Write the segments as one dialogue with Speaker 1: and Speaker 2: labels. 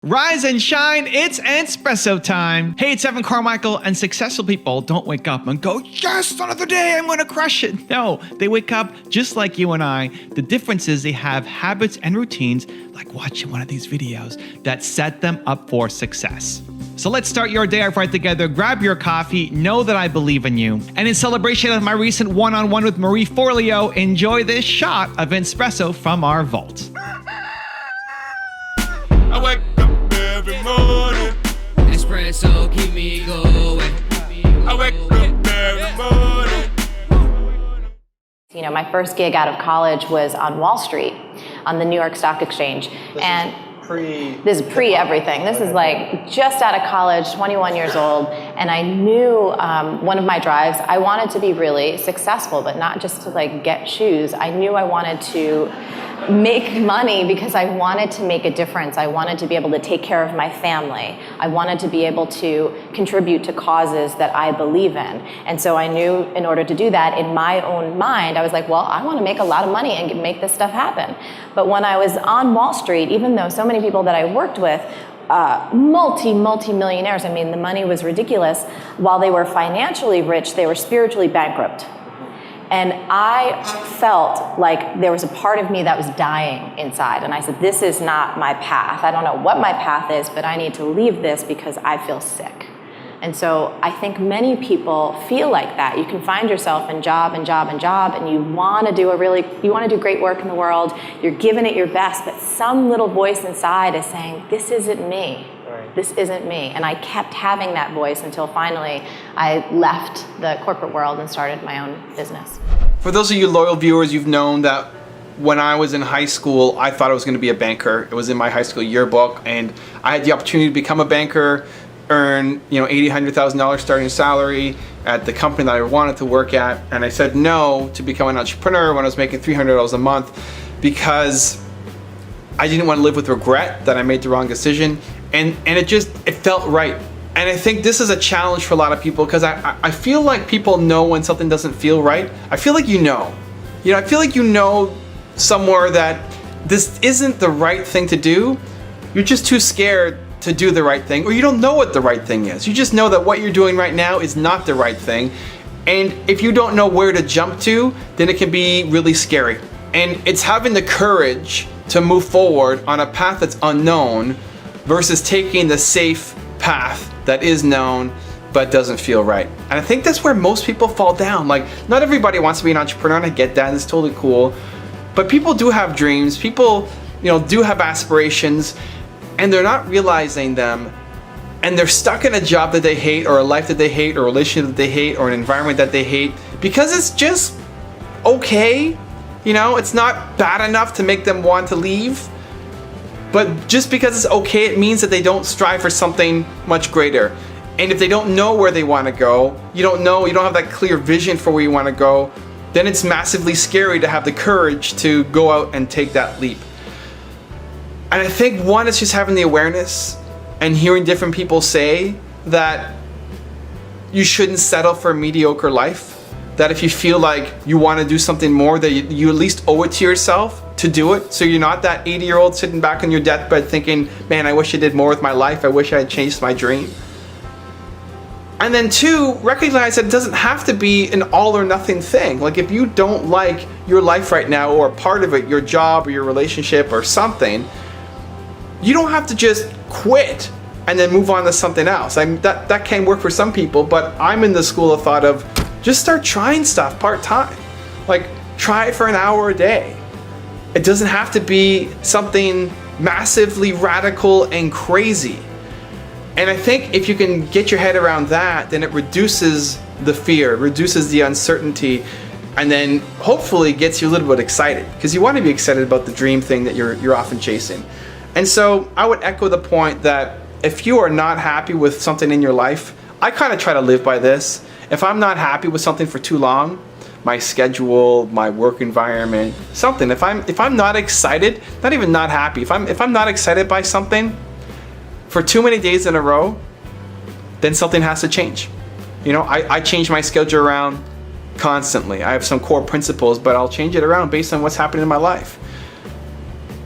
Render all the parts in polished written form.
Speaker 1: Rise and shine, it's Entspresso time. Hey, it's Evan Carmichael, and successful people don't wake up and go, yes, another day, I'm gonna crush it. No, they wake up just like you and I. The difference is they have habits and routines, like watching one of these videos, that set them up for success. So let's start your day off right together. Grab your coffee, know that I believe in you. And in celebration of my recent one-on-one with Marie Forleo, enjoy this shot of Entspresso from our vault.
Speaker 2: I wake up every morning.
Speaker 3: Espresso keep me going.
Speaker 2: I wake up every morning.
Speaker 4: You know, my first gig out of college was on Wall Street, on the New York Stock Exchange. This is pre everything. This is like just out of college, 21 years old, and I knew one of my drives, I wanted to be really successful, but not just to like get shoes. I knew I wanted to make money because I wanted to make a difference. I wanted to be able to take care of my family. I wanted to be able to contribute to causes that I believe in. And so I knew in order to do that, in my own mind, I was like, well, I want to make a lot of money and make this stuff happen. But when I was on Wall Street, even though so many people that I worked with, multi-millionaires, I mean, the money was ridiculous. While they were financially rich, they were spiritually bankrupt. And I felt like there was a part of me that was dying inside. And I said, this is not my path. I don't know what my path is, but I need to leave this because I feel sick. And so I think many people feel like that. You can find yourself in job and job and job, and you want to do great work in the world. You're giving it your best, but some little voice inside is saying, this isn't me. This isn't me. And I kept having that voice until finally I left the corporate world and started my own business.
Speaker 1: For those of you loyal viewers, you've known that when I was in high school, I thought I was going to be a banker. It was in my high school yearbook, and I had the opportunity to become a banker, earn $80,000, $100,000 starting salary at the company that I wanted to work at. And I said no to become an entrepreneur when I was making $300 a month because I didn't want to live with regret that I made the wrong decision. And it felt right. And I think this is a challenge for a lot of people because I feel like people know when something doesn't feel right. I feel like I feel like you know somewhere that this isn't the right thing to do. You're just too scared to do the right thing, or you don't know what the right thing is. You just know that what you're doing right now is not the right thing. And if you don't know where to jump to, then it can be really scary. And it's having the courage to move forward on a path that's unknown versus taking the safe path that is known but doesn't feel right. And I think that's where most people fall down. Like, not everybody wants to be an entrepreneur, and I get that, and it's totally cool. But people do have dreams, people do have aspirations, and they're not realizing them, and they're stuck in a job that they hate, or a life that they hate, or a relationship that they hate, or an environment that they hate, because it's just okay. It's not bad enough to make them want to leave. But just because it's okay, it means that they don't strive for something much greater. And if they don't know where they want to go, you don't have that clear vision for where you want to go, then it's massively scary to have the courage to go out and take that leap. And I think one is just having the awareness and hearing different people say that you shouldn't settle for a mediocre life. That if you feel like you want to do something more, that you at least owe it to yourself to do it. So you're not that 80-year-old sitting back on your deathbed thinking, man, I wish I did more with my life. I wish I had changed my dream. And then two, recognize that it doesn't have to be an all or nothing thing. Like, if you don't like your life right now, or part of it, your job or your relationship or something, you don't have to just quit and then move on to something else. That can work for some people, but I'm in the school of thought of just start trying stuff part-time. Like, try it for an hour a day. It doesn't have to be something massively radical and crazy. And I think if you can get your head around that, then it reduces the fear, reduces the uncertainty, and then hopefully gets you a little bit excited, because you want to be excited about the dream thing that you're often chasing. And so I would echo the point that if you are not happy with something in your life, I kind of try to live by this. If I'm not happy with something for too long, my schedule, my work environment, something, if I'm not excited, not even not happy, if I'm not excited by something for too many days in a row, then something has to change. I change my schedule around constantly. I have some core principles, but I'll change it around based on what's happening in my life.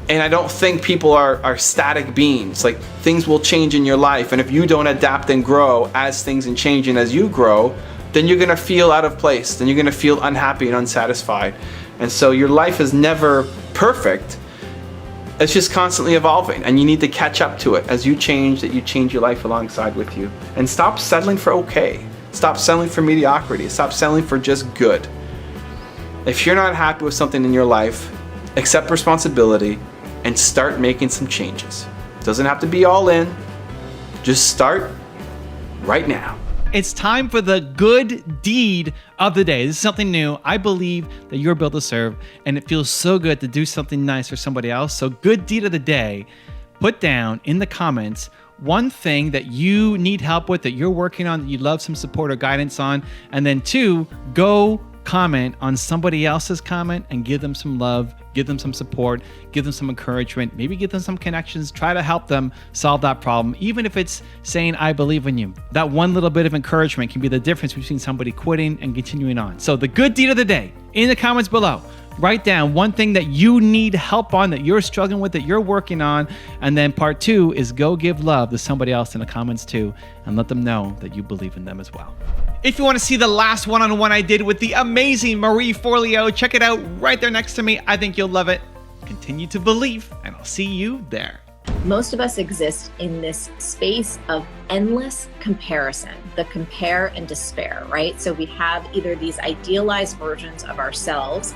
Speaker 1: And I don't think people are static beings. Like, things will change in your life, and if you don't adapt and grow as things and change and as you grow, then you're gonna feel out of place, then you're gonna feel unhappy and unsatisfied. And so your life is never perfect. It's just constantly evolving, and you need to catch up to it. As you change, that you change your life alongside with you. And stop settling for okay. Stop settling for mediocrity. Stop settling for just good. If you're not happy with something in your life, accept responsibility and start making some changes. Doesn't have to be all in. Just start right now.
Speaker 5: It's time for the good deed of the day. This is something new. I believe that you're built to serve, and it feels so good to do something nice for somebody else. So good deed of the day, put down in the comments one thing that you need help with, that you're working on, that you'd love some support or guidance on. And then 2, go comment on somebody else's comment and give them some love, give them some support, give them some encouragement, maybe give them some connections, try to help them solve that problem. Even if it's saying, I believe in you. That one little bit of encouragement can be the difference between somebody quitting and continuing on. So the good deed of the day, in the comments below, write down one thing that you need help on, that you're struggling with, that you're working on. And then part 2 is go give love to somebody else in the comments too, and let them know that you believe in them as well. If you want to see the last one-on-one I did with the amazing Marie Forleo, check it out right there next to me. I think you'll love it. Continue to believe, and I'll see you there.
Speaker 6: Most of us exist in this space of endless comparison, the compare and despair, right? So we have either these idealized versions of ourselves